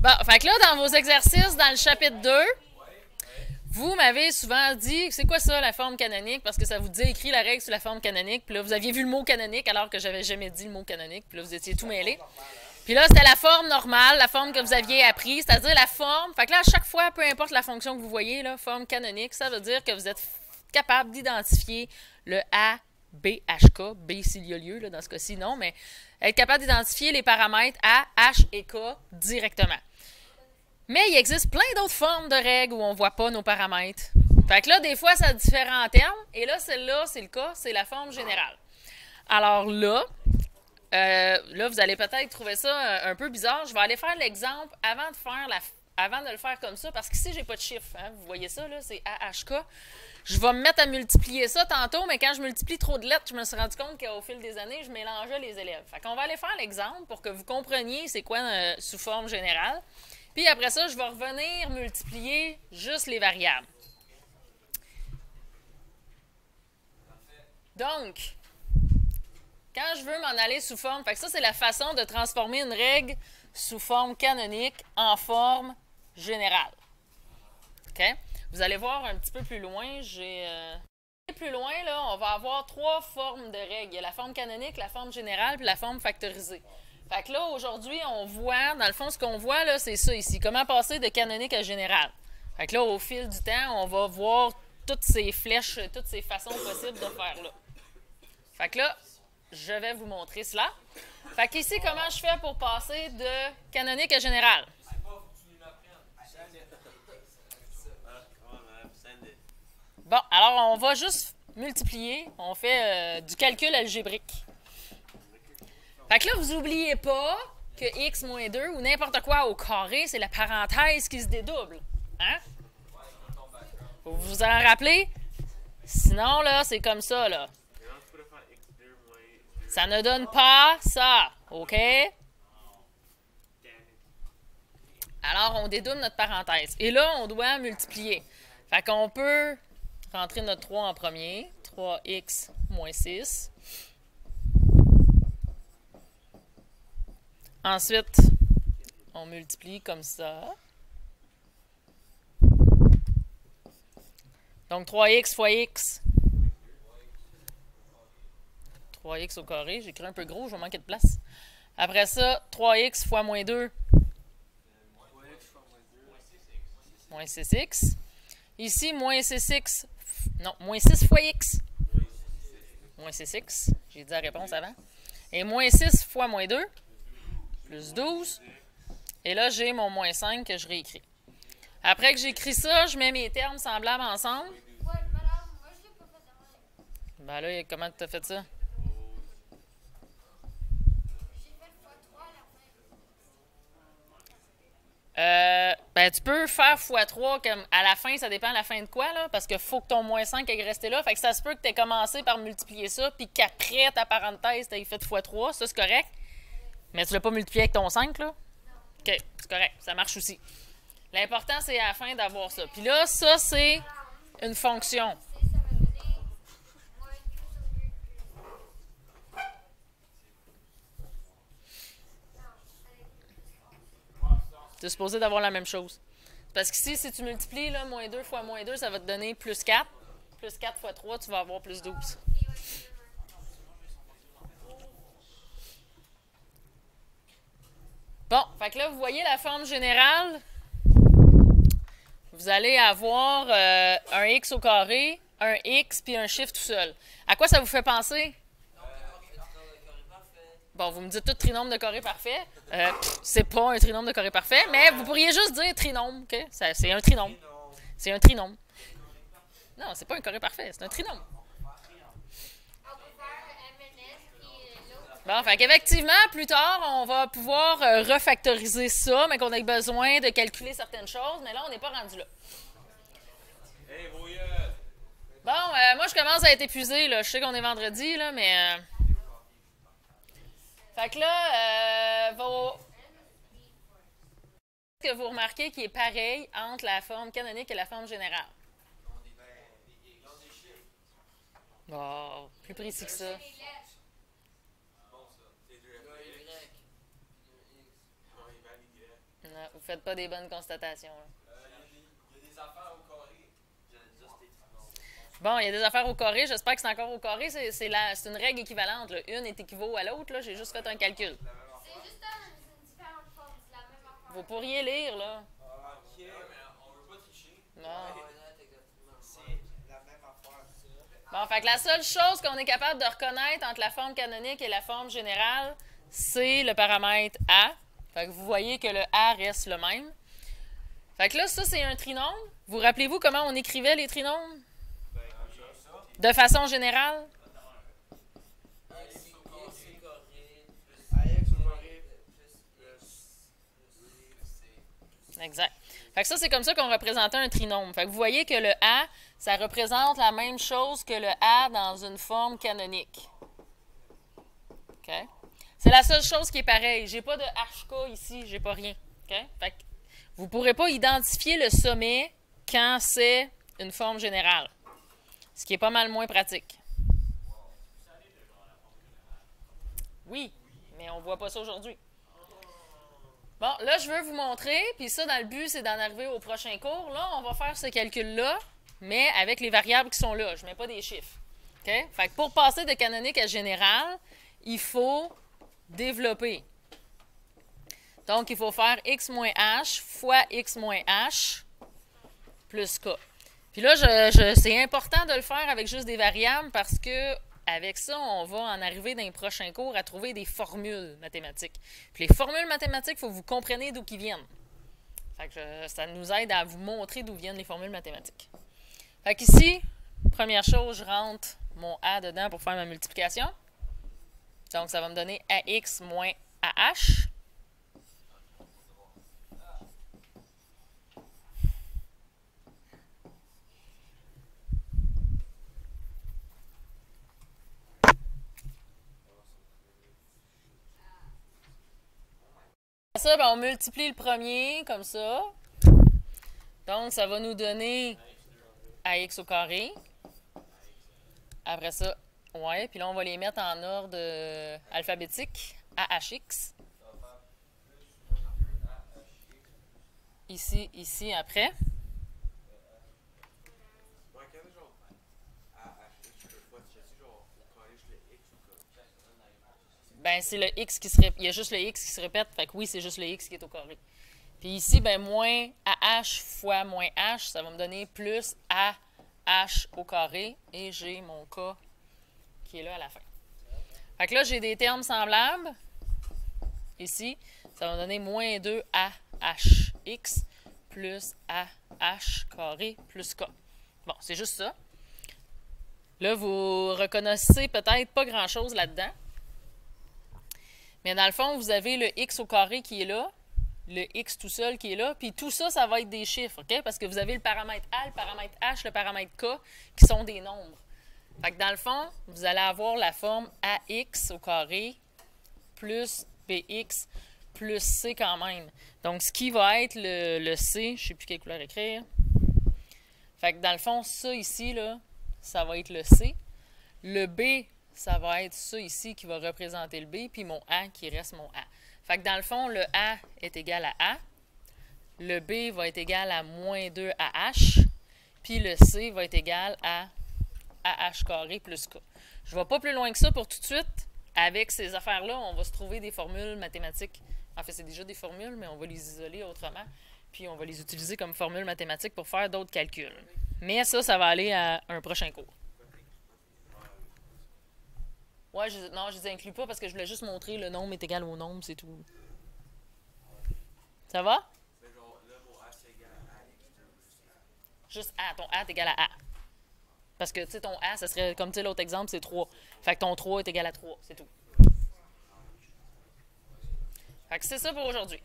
Bon, fait que là, dans vos exercices, dans le chapitre 2, vous m'avez souvent dit, c'est quoi ça, la forme canonique? Parce que ça vous dit écrit la règle sur la forme canonique. Puis là, vous aviez vu le mot canonique alors que j'avais jamais dit le mot canonique. Puis là, vous étiez tout mêlés. Puis là, c'était la forme normale, la forme que vous aviez appris, c'est-à-dire la forme. Fait que là, à chaque fois, peu importe la fonction que vous voyez, là, forme canonique, ça veut dire que vous êtes capable d'identifier le A, B, H, K. B, s'il y a lieu, là, dans ce cas-ci, non, mais être capable d'identifier les paramètres A, H et K directement. Mais il existe plein d'autres formes de règles où on ne voit pas nos paramètres. Fait que là, des fois, ça a différents termes. Et là, celle-là, c'est le cas, c'est la forme générale. Alors là, vous allez peut-être trouver ça un peu bizarre. Je vais aller faire l'exemple avant de le faire comme ça, parce qu'ici, j'ai pas de chiffre. Hein? Vous voyez ça, là, c'est AHK. Je vais me mettre à multiplier ça tantôt, mais quand je multiplie trop de lettres, je me suis rendu compte qu'au fil des années, je mélangeais les élèves. Fait qu'on va aller faire l'exemple pour que vous compreniez c'est quoi sous forme générale. Puis après ça, je vais revenir multiplier juste les variables. Donc, quand je veux m'en aller sous forme, fait que ça, c'est la façon de transformer une règle sous forme canonique en forme générale. OK? Vous allez voir un petit peu plus loin, plus loin, là, on va avoir 3 formes de règles. Il y a la forme canonique, la forme générale, puis la forme factorisée. Fait que là, aujourd'hui, on voit, dans le fond, ce qu'on voit, là, c'est ça ici. Comment passer de canonique à général. Fait que là, au fil du temps, on va voir toutes ces flèches, toutes ces façons possibles de faire là. Fait que là, je vais vous montrer cela. Fait qu'ici, comment je fais pour passer de canonique à général? Bon, alors on va juste multiplier. On fait du calcul algébrique. Fait que là, vous n'oubliez pas que x moins 2 ou n'importe quoi au carré, c'est la parenthèse qui se dédouble. Hein? Vous vous en rappelez? Sinon, là, c'est comme ça, là. Ça ne donne pas ça. OK? Alors, on dédouble notre parenthèse. Et là, on doit multiplier. Fait qu'on peut rentrer notre 3 en premier. 3x moins 6. Ensuite, on multiplie comme ça. Donc, 3x fois x. 3x au carré. J'ai écrit un peu gros, je vais manquer de place. Après ça, 3x fois moins 2. Moins 6x. Ici, moins 6x. Non, moins 6 fois x. Moins 6x. J'ai dit la réponse avant. Et moins 6 fois moins 2. Plus 12. Et là, j'ai mon moins 5 que je réécris. Après que j'écris ça, je mets mes termes semblables ensemble. Ouais, madame, moi je l'ai pas fait. Ben là, comment tu as fait ça? J'ai fait x3 à la fin. Ben, tu peux faire x3 comme à la fin, ça dépend à la fin de quoi, là, parce qu'il faut que ton moins 5 aille rester là. Fait que ça se peut que tu aies commencé par multiplier ça, puis qu'après ta parenthèse, tu aies fait x3. Ça, c'est correct. Mais tu l'as pas multiplié avec ton 5, là? OK, c'est correct. Ça marche aussi. L'important, c'est à la fin d'avoir ça. Puis là, ça, c'est une fonction. Ça va donner moins 2 sur 2. Tu es supposé d'avoir la même chose. Parce qu'ici, si tu multiplies là, moins 2 fois moins 2, ça va te donner plus 4. Plus 4 fois 3, tu vas avoir plus 12. Bon, fait que là, vous voyez la forme générale. Vous allez avoir un x au carré, un x, puis un chiffre tout seul. À quoi ça vous fait penser? Bon, vous me dites tout trinôme de carré parfait. C'est pas un trinôme de carré parfait, mais vous pourriez juste dire trinôme, OK? C'est un trinôme. C'est un trinôme. Non, c'est pas un carré parfait, c'est un trinôme. On peut faire MNS et l'autre. Bon, fait qu'effectivement, plus tard, on va pouvoir refactoriser ça, mais qu'on ait besoin de calculer certaines choses, mais là, on n'est pas rendu là. Bon, moi, je commence à être épuisé, là. Je sais qu'on est vendredi, là, mais... Fait que là, que vous remarquez qu'il est pareil entre la forme canonique et la forme générale. Bon, plus précis que ça. Non, vous faites pas des bonnes constatations. Là. Il y a des affaires au carré. Bon, il y a des affaires au carré. J'espère que c'est encore au carré. C'est une règle équivalente. Là. Une est équivaut à l'autre. J'ai juste fait un calcul. C'est juste une différente forme, c'est la même affaire. Vous pourriez lire, là. Ok, mais on veut pas tricher. Non. C'est la même affaire. Bon, fait que la seule chose qu'on est capable de reconnaître entre la forme canonique et la forme générale, c'est le paramètre A. Fait que vous voyez que le A reste le même. Fait que là, ça, c'est un trinôme. Vous rappelez-vous comment on écrivait les trinômes? De façon générale? Exact. Fait que ça, c'est comme ça qu'on représentait un trinôme. Fait que vous voyez que le A, ça représente la même chose que le A dans une forme canonique. OK? C'est la seule chose qui est pareille. J'ai pas de HK ici, j'ai pas rien. OK? Fait que vous ne pourrez pas identifier le sommet quand c'est une forme générale. Ce qui est pas mal moins pratique. Oui, mais on ne voit pas ça aujourd'hui. Bon, là, je veux vous montrer, puis ça, dans le but, c'est d'en arriver au prochain cours. Là, on va faire ce calcul-là, mais avec les variables qui sont là. Je ne mets pas des chiffres. OK? Fait que pour passer de canonique à général, il faut développer. Donc, il faut faire x moins h fois x moins h plus k. Puis là, c'est important de le faire avec juste des variables parce que avec ça, on va en arriver dans les prochains cours à trouver des formules mathématiques. Puis les formules mathématiques, il faut que vous compreniez d'où ils viennent. Fait que ça nous aide à vous montrer d'où viennent les formules mathématiques. Fait qu'ici, première chose, je rentre mon A dedans pour faire ma multiplication. Donc, ça va me donner AX moins AH. Ça, ben, on multiplie le premier, comme ça. Donc, ça va nous donner AX au carré. Après ça, ouais, puis là, on va les mettre en ordre alphabétique. AHX. Ici, ici, après. Ben, c'est le X qui se répète. Il y a juste le X qui se répète. Fait que oui, c'est juste le X qui est au carré. Puis ici, ben, moins AH fois moins H, ça va me donner plus AH au carré. Et j'ai mon K qui est là à la fin. Fait que là, j'ai des termes semblables. Ici, ça va me donner moins 2AHX plus AH carré plus K. Bon, c'est juste ça. Là, vous reconnaissez peut-être pas grand-chose là-dedans. Mais dans le fond, vous avez le x au carré qui est là, le x tout seul qui est là, puis tout ça, ça va être des chiffres, OK? Parce que vous avez le paramètre A, le paramètre H, le paramètre K, qui sont des nombres. Fait que dans le fond, vous allez avoir la forme AX au carré plus BX plus C quand même. Donc, ce qui va être le C, je ne sais plus quelle couleur écrire. Fait que dans le fond, ça ici, là, ça va être le C. Le B, ça va être ça ici qui va représenter le B, puis mon A qui reste mon A. Fait que dans le fond, le A est égal à A, le B va être égal à moins 2AH, puis le C va être égal à AH carré plus K. Je ne vais pas plus loin que ça pour tout de suite. Avec ces affaires-là, on va se trouver des formules mathématiques. En fait, c'est déjà des formules, mais on va les isoler autrement, puis on va les utiliser comme formules mathématiques pour faire d'autres calculs. Mais ça va aller à un prochain cours. Ouais, non, je ne les inclus pas parce que je voulais juste montrer le nombre est égal au nombre, c'est tout. Ça va? Juste A, ton A est égal à A. Parce que, tu sais, ton A, ça serait, comme tu sais, l'autre exemple, c'est 3. Fait que ton 3 est égal à 3, c'est tout. Fait que c'est ça pour aujourd'hui.